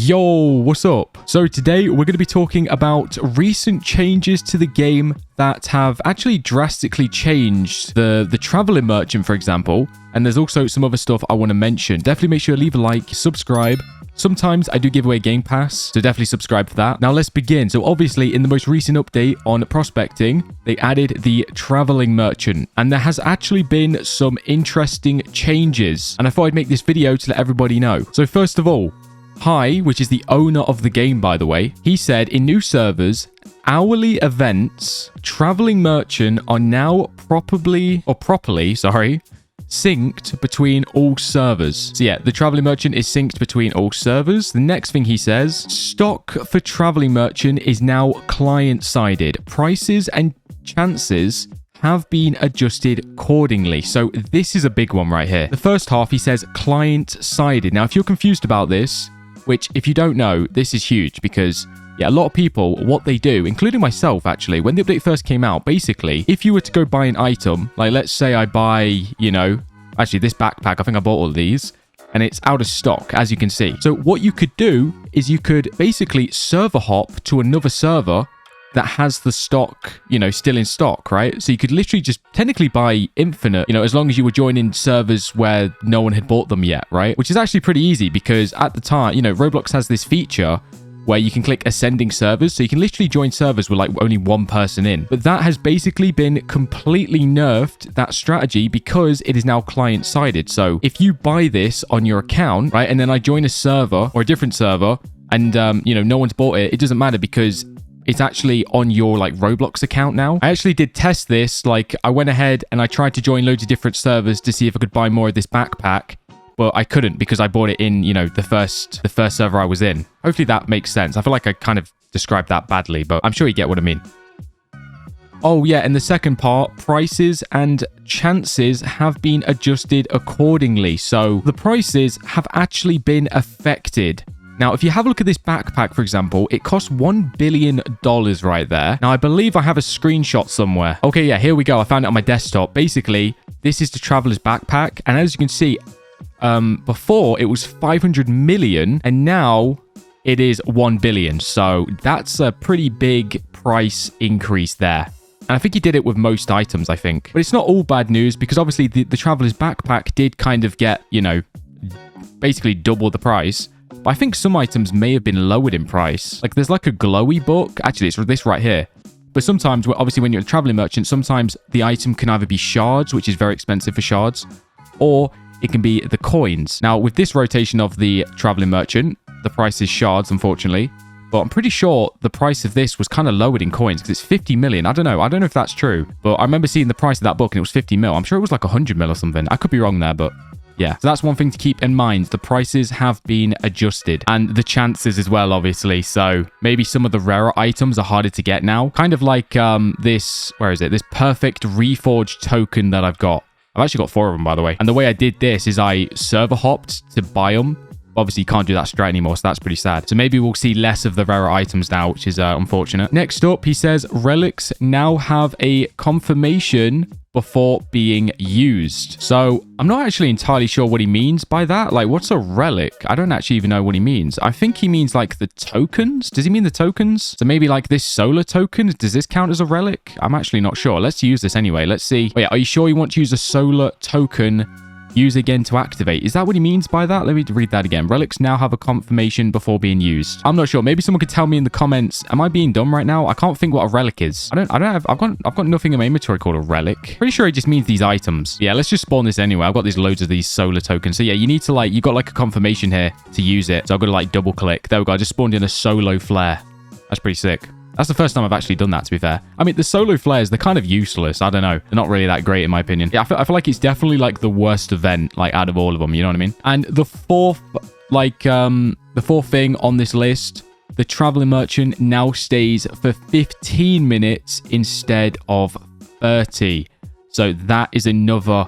Yo, what's up? So today we're going to be talking about recent changes to the game that have actually drastically changed the traveling merchant, for example. And there's also some other stuff I want to mention. Definitely make sure to leave a like, subscribe. Sometimes I do give away Game Pass, so definitely subscribe for that. Now let's begin. So obviously in the most recent update on prospecting, they added the traveling merchant, and there has actually been some interesting changes. And I thought I'd make this video to let everybody know. So first of all, Hi, which is the owner of the game, by the way, he said in new servers, hourly events, traveling merchant are now properly, synced between all servers. So yeah, the traveling merchant is synced between all servers. The next thing he says, stock for traveling merchant is now client-sided. Prices and chances have been adjusted accordingly. So this is a big one right here. The first half, he says client-sided. Now, if you're confused about this, which if you don't know, this is huge because yeah, a lot of people, what they do, including myself actually, when the update first came out, basically, if you were to go buy an item, like let's say I buy, you know, actually this backpack, I think I bought all of these, and it's out of stock, as you can see. So what you could do is you could basically server hop to another server that has the stock, you know, still in stock, right? So you could literally just technically buy infinite, you know, as long as you were joining servers where no one had bought them yet, right? Which is actually pretty easy because at the time, you know, Roblox has this feature where you can click ascending servers. So you can literally join servers with like only one person in. But that has basically been completely nerfed, that strategy, because it is now client-sided. So if you buy this on your account, right, and then I join a server or a different server and, you know, no one's bought it, it doesn't matter because it's actually on your like Roblox account now. I actually did test this. Like I went ahead and I tried to join loads of different servers to see if I could buy more of this backpack, but I couldn't because I bought it in, you know, the first server I was in. Hopefully that makes sense. I feel like I kind of described that badly, but I'm sure you get what I mean. Oh yeah, and the second part, prices and chances have been adjusted accordingly. So the prices have actually been affected. Now, if you have a look at this backpack, for example, it costs $1 billion right there. Now, I believe I have a screenshot somewhere. Okay, yeah, here we go. I found it on my desktop. Basically, this is the traveler's backpack. And as you can see, before it was 500 million and now it is 1 billion. So that's a pretty big price increase there. And I think he did it with most items, I think. But it's not all bad news because obviously the traveler's backpack did kind of get, you know, basically double the price. But I think some items may have been lowered in price. Like there's like a glowy book. Actually, it's this right here. But sometimes, obviously when you're a traveling merchant, sometimes the item can either be shards, which is very expensive for shards, or it can be the coins. Now, with this rotation of the traveling merchant, the price is shards, unfortunately. But I'm pretty sure the price of this was kind of lowered in coins because it's 50 million. I don't know if that's true. But I remember seeing the price of that book and it was 50 mil. I'm sure it was like 100 mil or something. I could be wrong there, but yeah, so that's one thing to keep in mind. The prices have been adjusted and the chances as well, obviously. So maybe some of the rarer items are harder to get now. Kind of like this, where is it? This perfect reforged token that I've got. I've actually got 4 of them, by the way. And the way I did this is I server hopped to buy them. Obviously, you can't do that straight anymore, so that's pretty sad. So maybe we'll see less of the rarer items now, which is unfortunate. Next up, he says, relics now have a confirmation before being used. So I'm not actually entirely sure what he means by that. Like, what's a relic? I don't actually even know what he means. I think he means like the tokens. Does he mean the tokens? So maybe like this solar token, does this count as a relic? I'm actually not sure. Let's use this anyway. Let's see. Wait, are you sure you want to use a solar token? Use again to activate. Is that what he means by that? Let me read that again. Relics now have a confirmation before being used. I'm not sure. Maybe someone could tell me in the comments. Am I being dumb right now? I can't think what a relic is. I've got nothing in my inventory called a relic. Pretty sure it just means these items. Yeah, let's just spawn this anyway. I've got these loads of these solar tokens. So yeah, you need to like, you got like a confirmation here to use it. So I've got to like double click. There we go. I just spawned in a solo flare. That's pretty sick. That's the first time I've actually done that, to be fair. I mean, the solo flares, they're kind of useless. I don't know. They're not really that great, in my opinion. Yeah, I feel like it's definitely, like, the worst event, like, out of all of them. You know what I mean? And the fourth, like, the fourth thing on this list, the traveling merchant now stays for 15 minutes instead of 30. So that is another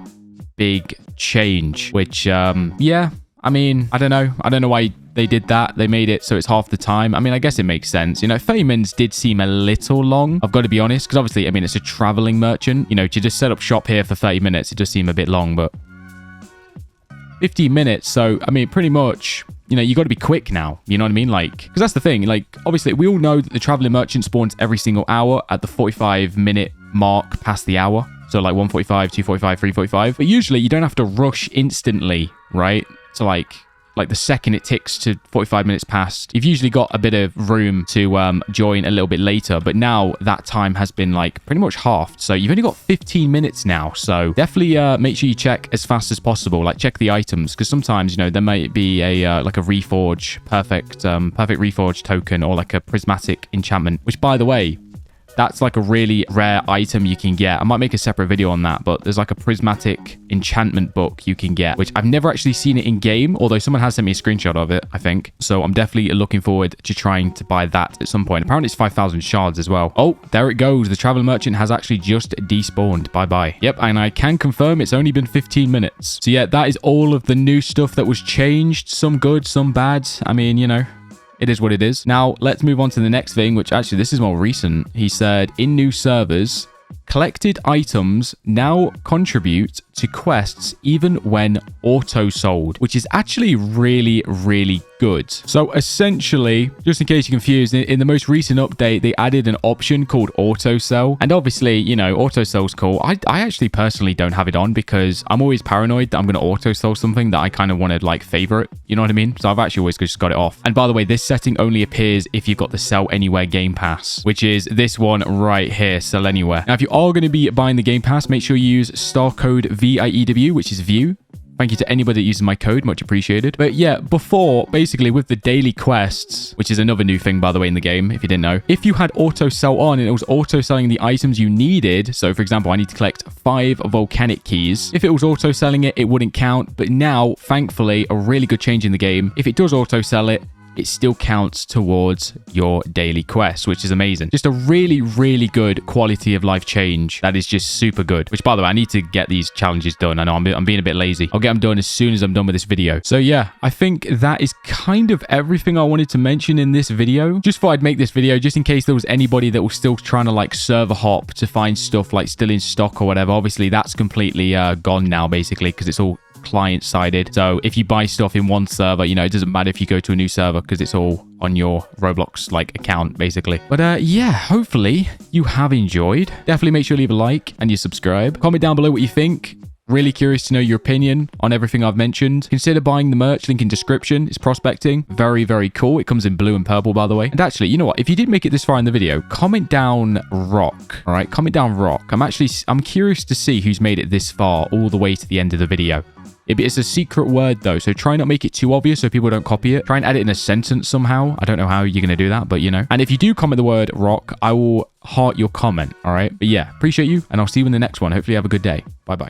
big change, which, yeah, I mean, I don't know why they did that. They made it so it's half the time. I mean, I guess it makes sense. You know, 30 minutes did seem a little long. I've got to be honest, because obviously, I mean, it's a traveling merchant. You know, to just set up shop here for 30 minutes, it does seem a bit long, but 15 minutes. So, I mean, pretty much, you know, you got to be quick now. You know what I mean? Like, because that's the thing. Like, obviously, we all know that the traveling merchant spawns every single hour at the 45-minute mark past the hour. So like 1:45, 2:45, 3:45. But usually you don't have to rush instantly, right? So like the second it ticks to 45 minutes past, you've usually got a bit of room to join a little bit later. But now that time has been like pretty much halved. So you've only got 15 minutes now. So definitely make sure you check as fast as possible. Like check the items, because sometimes, you know, there might be a like a reforge, perfect reforge token, or like a prismatic enchantment, which by the way, that's like a really rare item you can get. I might make a separate video on that, but there's like a prismatic enchantment book you can get, which I've never actually seen it in game, although someone has sent me a screenshot of it, I think. So I'm definitely looking forward to trying to buy that at some point. Apparently it's 5,000 shards as well. Oh, there it goes. The traveler merchant has actually just despawned. Bye-bye. Yep, and I can confirm it's only been 15 minutes. So yeah, that is all of the new stuff that was changed. Some good, some bad. I mean, you know, it is what it is. Now, let's move on to the next thing, which actually, this is more recent. He said, in new servers, collected items now contribute to quests even when auto-sold, which is actually really, really good. So essentially, just in case you're confused, in the most recent update, they added an option called auto-sell. And obviously, you know, auto-sell's cool. I actually personally don't have it on because I'm always paranoid that I'm going to auto-sell something that I kind of want to like favorite. You know what I mean? So I've actually always just got it off. And by the way, this setting only appears if you've got the Sell Anywhere Game Pass, which is this one right here, Sell Anywhere. Now, if you are going to be buying the Game Pass, make sure you use star code VIEW, which is view. Thank you to anybody that uses my code. Much appreciated. But yeah, before, basically with the daily quests, which is another new thing, by the way, in the game, if you didn't know, if you had auto sell on and it was auto selling the items you needed, so for example, I need to collect 5 volcanic keys. If it was auto selling it, it wouldn't count. But now, thankfully, a really good change in the game. If it does auto sell it, it still counts towards your daily quest, which is amazing. Just a really, really good quality of life change that is just super good. Which, by the way, I need to get these challenges done. I know I'm being a bit lazy. I'll get them done as soon as I'm done with this video. So yeah, I think that is kind of everything I wanted to mention in this video. Just thought I'd make this video just in case there was anybody that was still trying to like server hop to find stuff like still in stock or whatever. Obviously, that's completely gone now, basically, because it's all client-sided. So if you buy stuff in one server, you know, it doesn't matter if you go to a new server because it's all on your Roblox like account, basically. But yeah, hopefully you have enjoyed. Definitely make sure you leave a like and you subscribe. Comment down below what you think. Really curious to know your opinion on everything I've mentioned. Consider buying the merch, link in description. It's prospecting. Very, very cool. It comes in blue and purple, by the way. And actually, you know what? If you did make it this far in the video, comment down rock. All right, comment down rock. I'm curious to see who's made it this far all the way to the end of the video. It's a secret word, though, so try not make it too obvious so people don't copy it. Try and add it in a sentence somehow. I don't know how you're going to do that, but you know. And if you do comment the word rock, I will heart your comment, all right? But yeah, appreciate you, and I'll see you in the next one. Hopefully you have a good day. Bye-bye.